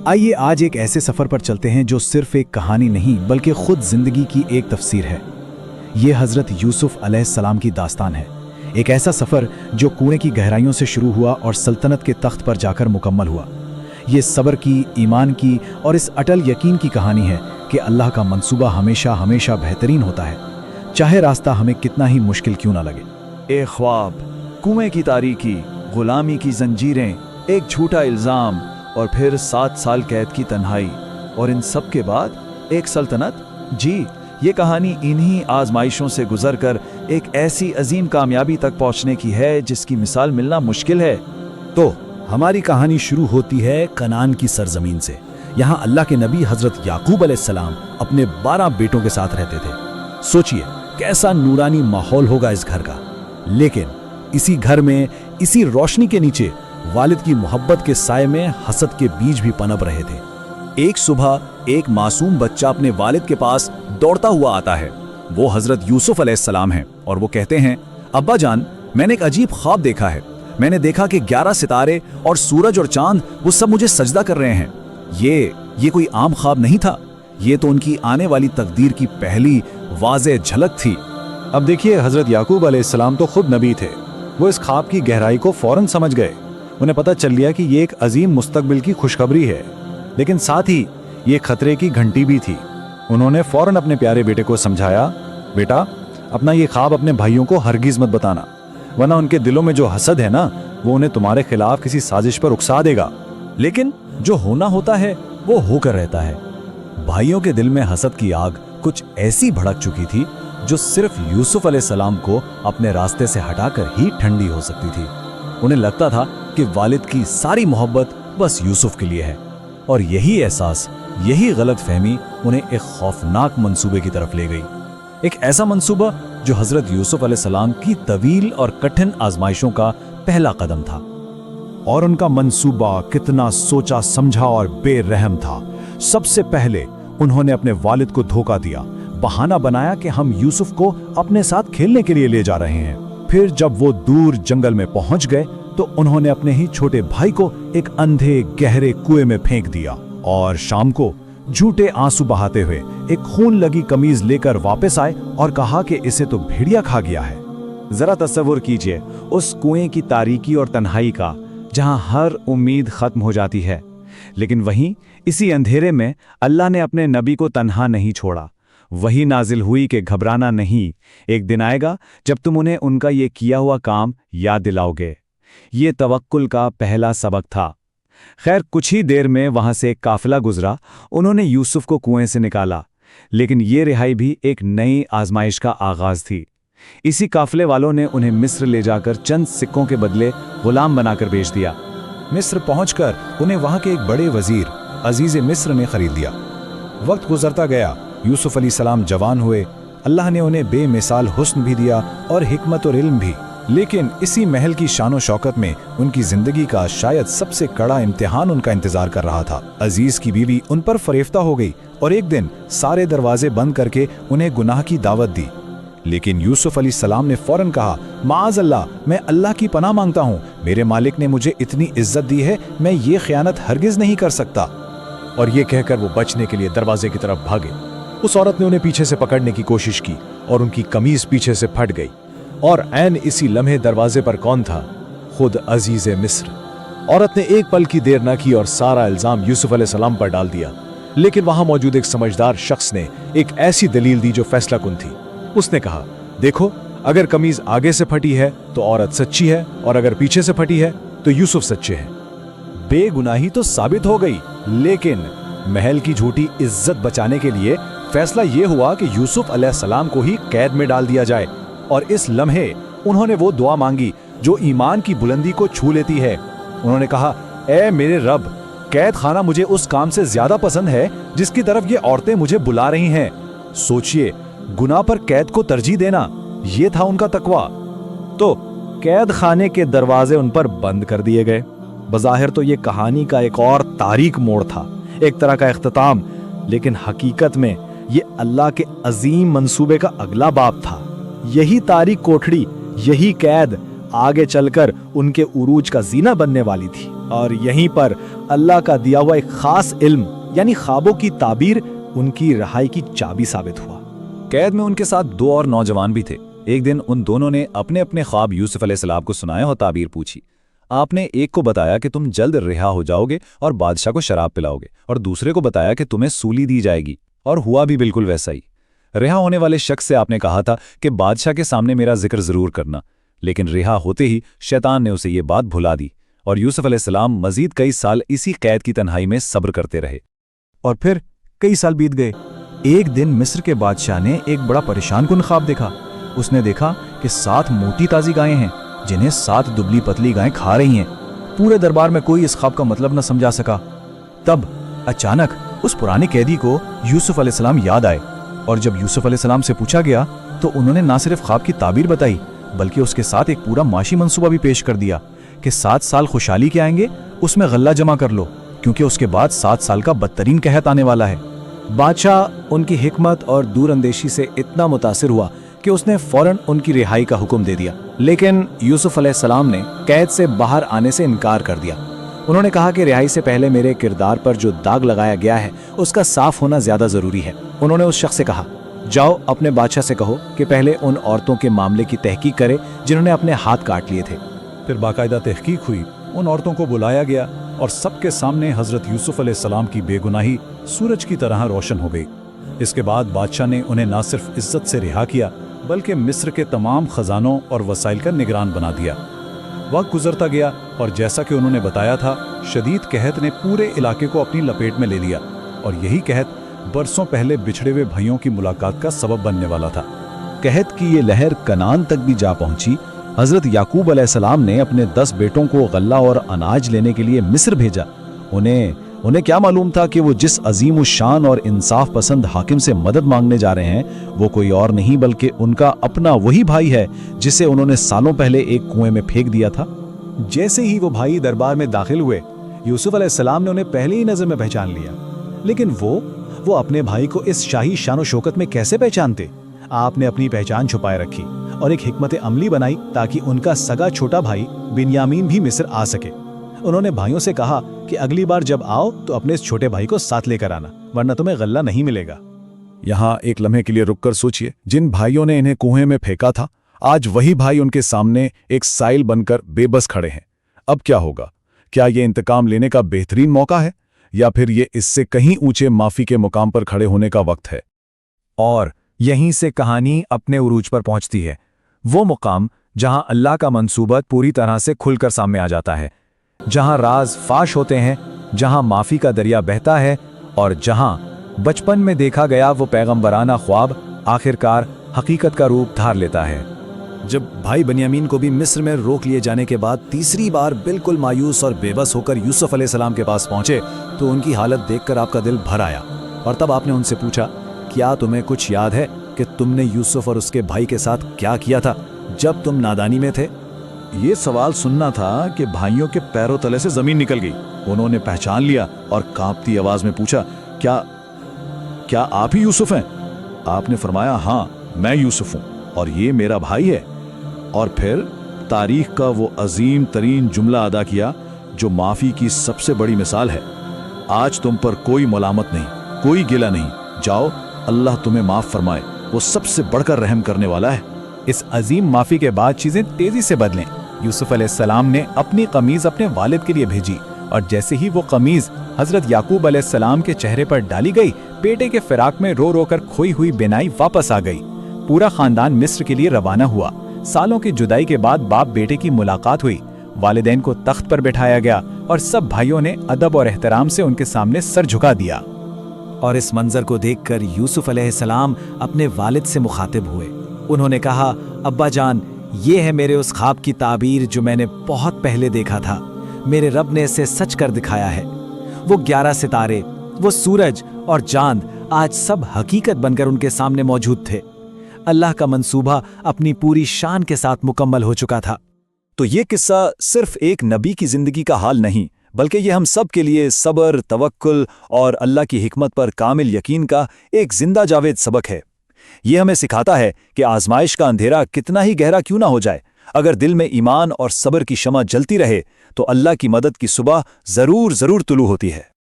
आइए आज एक ऐसे सफर पर चलते हैं जो सिर्फ एक कहानी नहीं बल्कि खुद जिंदगी की एक तफसीर है। ये हजरत यूसुफ अलैहिस्सलाम की दास्तान है। एक ऐसा सफर जो कुएं की गहराइयों से शुरू हुआ और सल्तनत के तख्त पर जाकर मुकम्मल हुआ। ये सब्र की, ईमान की और इस अटल यकीन की कहानी है कि अल्लाह का मंसूबा हमेशा हमेशा बेहतरीन होता है, चाहे रास्ता हमें कितना ही मुश्किल क्यों ना लगे। एक ख्वाब, कुएं की तारीकी, गुलामी की जंजीरें, एक झूठा इल्ज़ाम और फिर 7 साल कैद की तन्हाई, और इन सब के बाद एक सल्तनत। जी, ये कहानी इन्हीं आजमाइशों से गुजरकर एक ऐसी अजीम कामयाबी तक पहुंचने की है जिसकी मिसाल मिलना मुश्किल है। तो हमारी कहानी शुरू होती है कनान की सरजमीन से। यहाँ अल्लाह के नबी हजरत याकूब अलैहिस्सलाम अपने 12 बेटों के साथ रहते थे। सोचिए कैसा नूरानी माहौल होगा इस घर का। लेकिन इसी घर में, इसी रोशनी के नीचे वालिद की मोहब्बत के साए में हसद के बीज भी पनप रहे थे। एक सुबह एक मासूम बच्चा अपने वालिद के पास दौड़ता हुआ आता है। वो हजरत यूसुफ अलैहिस्सलाम हैं और वो कहते हैं, अब्बा जान, मैंने एक अजीब ख्वाब देखा है। मैंने देखा कि 11 सितारे और सूरज और चांद वो सब मुझे सजदा कर रहे हैं। ये कोई आम ख्वाब नहीं था, ये तो उनकी आने वाली तकदीर की पहली वाज़ेह झलक थी। अब देखिए, हजरत याकूब अलैहिस्सलाम तो खुद नबी थे। वो इस ख्वाब की गहराई को फौरन समझ गए। उन्हें पता चल गया कि ये एक अजीम मुस्तकबिल की खुशखबरी है, लेकिन साथ ही ये खतरे की घंटी भी थी। उन्होंने फौरन अपने प्यारे बेटे को समझाया, बेटा, अपना ये ख्वाब अपने भाइयों को हरगिज मत बताना, वरना उनके दिलों में जो हसद है ना, वो उन्हें तुम्हारे खिलाफ किसी साजिश पर उकसा देगा। लेकिन जो होना होता है वो होकर रहता है। भाइयों के दिल में हसद की आग कुछ ऐसी भड़क चुकी थी जो सिर्फ यूसुफ अलैहिस्सलाम को अपने रास्ते से हटाकर ही ठंडी हो सकती थी। उन्हें लगता था कि वालिद की सारी मोहब्बत बस यूसुफ के लिए है, और यही एहसास, यही गलत फहमी उन्हें एक खौफनाक मंसूबे की तरफ ले गई। एक ऐसा मंसूबा जो हजरत यूसुफ अलैहिस्सलाम की तवील और कठिन आजमाइशों का पहला कदम था। और उनका मंसूबा कितना सोचा समझा और बेरहम था। सबसे पहले उन्होंने अपने वालिद को धोखा दिया, बहाना बनाया कि हम यूसुफ को अपने साथ खेलने के लिए ले जा रहे हैं। फिर जब वो दूर जंगल में पहुंच गए तो उन्होंने अपने ही छोटे भाई को एक अंधे गहरे कुएं में फेंक दिया, और शाम को झूठे आंसू बहाते हुए एक खून लगी कमीज लेकर वापस आए और कहा कि इसे तो भेड़िया खा गया है। जरा तस्वुर कीजिए उस कुएं की तारीकी और तन्हाई का, जहां हर उम्मीद खत्म हो जाती है। लेकिन वहीं इसी अंधेरे में अल्लाह ने अपने नबी को तन्हा नहीं छोड़ा। वही नाजिल हुई कि घबराना नहीं, एक दिन आएगा जब तुम उन्हें उनका ये किया हुआ काम याद दिलाओगे। ये तवक्कुल का पहला सबक था। खैर, कुछ ही देर में वहां से एक काफिला गुजरा। उन्होंने यूसुफ को कुएं से निकाला, लेकिन ये रिहाई भी एक नई आजमाइश का आगाज थी। इसी काफिले वालों ने उन्हें मिस्र ले जाकर चंद सिक्कों के बदले गुलाम बनाकर बेच दिया। मिस्र पहुंचकर उन्हें वहां के एक बड़े वजीर अजीज मिस्र ने खरीद लिया। वक्त गुजरता गया, यूसुफ अलैहिस्सलाम जवान हुए। अल्लाह ने उन्हें बेमिसाल हुस्न भी दिया और हिकमत और इल्म भी। लेकिन इसी महल की शानो शौकत में उनकी जिंदगी का शायद सबसे कड़ा इम्तिहान उनका इंतजार कर रहा था। अजीज की बीवी उन पर फरेफ्ता हो गई और एक दिन सारे दरवाजे बंद करके उन्हें गुनाह की दावत दी। लेकिन यूसुफ अलैहिस्सलाम ने फौरन कहा, माअज़ अल्लाह, मैं अल्लाह की पनाह मांगता हूँ। मेरे मालिक ने मुझे इतनी इज्जत दी है, मैं ये खयानत हरगिज नहीं कर सकता। और ये कहकर वो बचने के लिए दरवाजे की तरफ भागे। उस औरत ने उन्हें पीछे से पकड़ने की कोशिश की और उनकी कमीज पीछे से फट गई। और ऐन इसी लम्हे दरवाजे पर कौन था? खुद अजीज मिस्र। औरत ने एक पल की देर न की और सारा इल्जाम यूसुफ अलैहिस्सलाम पर डाल दिया। लेकिन वहां मौजूद एक समझदार शख्स ने एक ऐसी दलील दी जो फैसला कुन थी। उसने कहा, देखो, अगर कमीज आगे से फटी है तो औरत सच्ची है, और अगर पीछे से फटी है तो यूसुफ सच्चे हैं। बेगुनाही तो साबित हो गई, लेकिन महल की झूठी इज्जत बचाने के लिए फैसला यह हुआ कि यूसुफ अलैहिस्सलाम को ही कैद में डाल दिया जाए। और इस लम्हे उन्होंने वो दुआ मांगी जो ईमान की बुलंदी को छू लेती है। उन्होंने कहा, ए मेरे रब, कैद खाना मुझे उस काम से ज्यादा पसंद है जिसकी तरफ ये औरतें मुझे बुला रही हैं। सोचिए, गुनाह पर कैद को तरजीह देना, ये था उनका तकवा। तो कैद खाने के दरवाजे उन पर बंद कर दिए गए। बज़ाहिर तो ये कहानी का एक और तारीक मोड़ था, एक तरह का इख्तिताम, लेकिन हकीकत में ये अल्लाह के अजीम मंसूबे का अगला बाब था। यही तारीक कोठड़ी, यही कैद आगे चलकर उनके उरूज का जीना बनने वाली थी। और यहीं पर अल्लाह का दिया हुआ एक खास इल्म यानी ख्वाबों की ताबीर उनकी रहाई की चाबी साबित हुआ। कैद में उनके साथ 2 और नौजवान भी थे। एक दिन उन दोनों ने अपने अपने ख्वाब यूसुफ अलैहिस्सलाम को सुनाया और ताबीर पूछी। आपने एक को बताया कि तुम जल्द रिहा हो जाओगे और बादशाह को शराब पिलाओगे, और दूसरे को बताया कि तुम्हें सूली दी जाएगी, और हुआ भी बिल्कुल वैसा ही। रिहा होने वाले शख्स से आपने कहा था कि बादशाह के सामने मेरा जिक्र जरूर करना, लेकिन रिहा होते ही शैतान ने उसे ये बात भुला दी और यूसुफ अलैहिस्सलाम मजीद कई साल इसी कैद की तन्हाई में सब्र करते रहे। और फिर कई साल बीत गए। एक दिन मिस्र के बादशाह ने एक बड़ा परेशान कुन ख्वाब देखा। उसने देखा कि 7 मोटी ताजी गायें हैं जिन्हें 7 दुबली पतली गायें खा रही हैं। पूरे दरबार में कोई इस ख्वाब का मतलब न समझा सका। तब अचानक उस पुराने कैदी को यूसुफ अलैहिस्सलाम याद आए, और जब यूसुफ अलैहिस्सलाम से पूछा गया तो उन्होंने ना सिर्फ ख्वाब की ताबीर बताई बल्कि उसके साथ एक पूरा माशी मंसूबा भी पेश कर दिया कि 7 साल खुशहाली के आएंगे, उसमें गल्ला जमा कर लो, क्योंकि उसके बाद 7 साल का बदतरीन कहत आने वाला है। बादशाह उनकी हिकमत और दूरअंदेशी से इतना मुतासिर हुआ कि उसने फौरन उनकी रिहाई का हुक्म दे दिया। लेकिन यूसुफ अलैहिस्सलाम ने कैद से बाहर आने से इनकार कर दिया। उन्होंने कहा कि रिहाई से पहले मेरे किरदार पर जो दाग लगाया गया है उसका साफ होना ज्यादा जरूरी है। उन्होंने उस शख्स से कहा, जाओ अपने बादशाह से कहो कि पहले उन औरतों के मामले की तहकीक करे जिन्होंने अपने हाथ काट लिए थे। फिर बाकायदा तहकीक हुई, उन औरतों को बुलाया गया और सबके सामने हजरत यूसुफ अलैहिस्सलाम की बेगुनाही सूरज की तरह रोशन हो गई। इसके बाद बादशाह ने उन्हें न सिर्फ इज्जत से रिहा किया बल्कि मिस्र के तमाम खजानों और वसाइल का निगरान बना दिया। वक्त गुजरता गया और जैसा कि उन्होंने बताया था, शदीद कहत ने पूरे इलाके को अपनी लपेट में ले लिया, और यही कहत बरसों पहले बिछड़े हुए भाइयों की मुलाकात का सबब बनने वाला था। कहत की ये लहर कनान तक भी जा पहुंची। हजरत याकूब अलैहिस्सलाम ने अपने 10 बेटों को गल्ला और अनाज लेने के लिए मिस्र भेजा। उन्हें क्या मालूम था कि वो जिस अजीम शान और इंसाफ पसंद हाकिम से मदद मांगने जा रहे हैं वो कोई और नहीं बल्कि उनका अपना वही भाई है जिसे उन्होंने सालों पहले एक कुएं में फेंक दिया था। जैसे ही वो भाई दरबार में दाखिल हुए, यूसुफ अलैहिस्सलाम ने उन्हें पहली ही नजर में पहचान लिया। लेकिन वो अपने भाई को इस शाही शान शौकत में कैसे पहचानते? आपने अपनी पहचान छुपाए रखी और एक हिकमत अमली बनाई ताकि उनका सगा छोटा भाई बिन्यामीन भी मिस्र आ सके। उन्होंने भाइयों से कहा कि अगली बार जब आओ तो अपने इस छोटे भाई को साथ लेकर आना, वरना तुम्हें गल्ला नहीं मिलेगा। यहाँ एक लम्हे के लिए रुककर सोचिए, जिन भाइयों ने इन्हें कुएं में फेंका था, आज वही भाई उनके सामने एक साइल बनकर बेबस खड़े हैं। अब क्या होगा? क्या ये इंतकाम लेने का बेहतरीन मौका है, या फिर ये इससे कहीं ऊंचे माफी के मुकाम पर खड़े होने का वक्त है? और यहीं से कहानी अपने उरूज पर पहुंचती है, वो मुकाम जहां अल्लाह का मंसूबा पूरी तरह से खुलकर सामने आ जाता है, जहां राज फाश होते हैं, जहां माफी का दरिया बहता है, और जहां बचपन में देखा गया वो पैगंबराना ख्वाब आखिरकार हकीकत का रूप धार लेता है। जब भाई बनियामीन को भी मिस्र में रोक लिए जाने के बाद तीसरी बार बिल्कुल मायूस और बेबस होकर यूसुफ अलैहिस्सलाम के पास पहुंचे तो उनकी हालत देखकर आपका दिल भर आया, और तब आपने उनसे पूछा, क्या तुम्हें कुछ याद है कि तुमने यूसुफ और उसके भाई के साथ क्या किया था जब तुम नादानी में थे? ये सवाल सुनना था कि भाइयों के पैरों तले से जमीन निकल गई। उन्होंने पहचान लिया और कांपती आवाज में पूछा, क्या आप ही यूसुफ हैं? आपने फरमाया, हाँ मैं यूसुफ हूं और ये मेरा भाई है। और फिर तारीख का वो अजीम तरीन जुमला अदा किया जो माफी की सबसे बड़ी मिसाल है। आज तुम पर कोई मलामत नहीं, कोई गिला नहीं, जाओ अल्लाह तुम्हें माफ फरमाए, वो सबसे बढ़कर रहम करने वाला है। इस अजीम माफी के बाद चीजें तेजी से बदलें। यूसुफ अलैहिस्सलाम ने अपनी कमीज अपने वालिद के लिए भेजी, और जैसे ही वो कमीज हजरत याकूब अलैहिस्सलाम के चेहरे पर डाली गई, बेटे के फिराक में रो रो कर खोई हुई बेनाई वापस आ गई। पूरा खानदान मिस्र के लिए रवाना हुआ। सालों की जुदाई के बाद बाप बेटे की मुलाकात हुई। वालिदैन को तख्त पर बिठाया गया और सब भाइयों ने अदब और एहतराम से उनके सामने सर झुका दिया। और इस मंजर को देखकर यूसुफ अलैहिस्सलाम अपने वालिद से मुखातिब हुए। उन्होंने कहा, अब्बा जान, ये है मेरे उस ख्वाब की ताबीर जो मैंने बहुत पहले देखा था। मेरे रब ने इसे सच कर दिखाया है। वो 11 सितारे, वो सूरज और चांद आज सब हकीकत बनकर उनके सामने मौजूद थे। अल्लाह का मंसूबा अपनी पूरी शान के साथ मुकम्मल हो चुका था। तो ये किस्सा सिर्फ एक नबी की जिंदगी का हाल नहीं, बल्कि ये हम सब के लिए सब्र, तवक्कुल और अल्लाह की हिकमत पर कामिल यकीन का एक जिंदा जावेद सबक है। ये हमें सिखाता है कि आजमाइश का अंधेरा कितना ही गहरा क्यों ना हो जाए, اگر دل میں ایمان اور صبر کی شمع جلتی رہے تو اللہ کی مدد کی صبح ضرور طلوع ہوتی ہے۔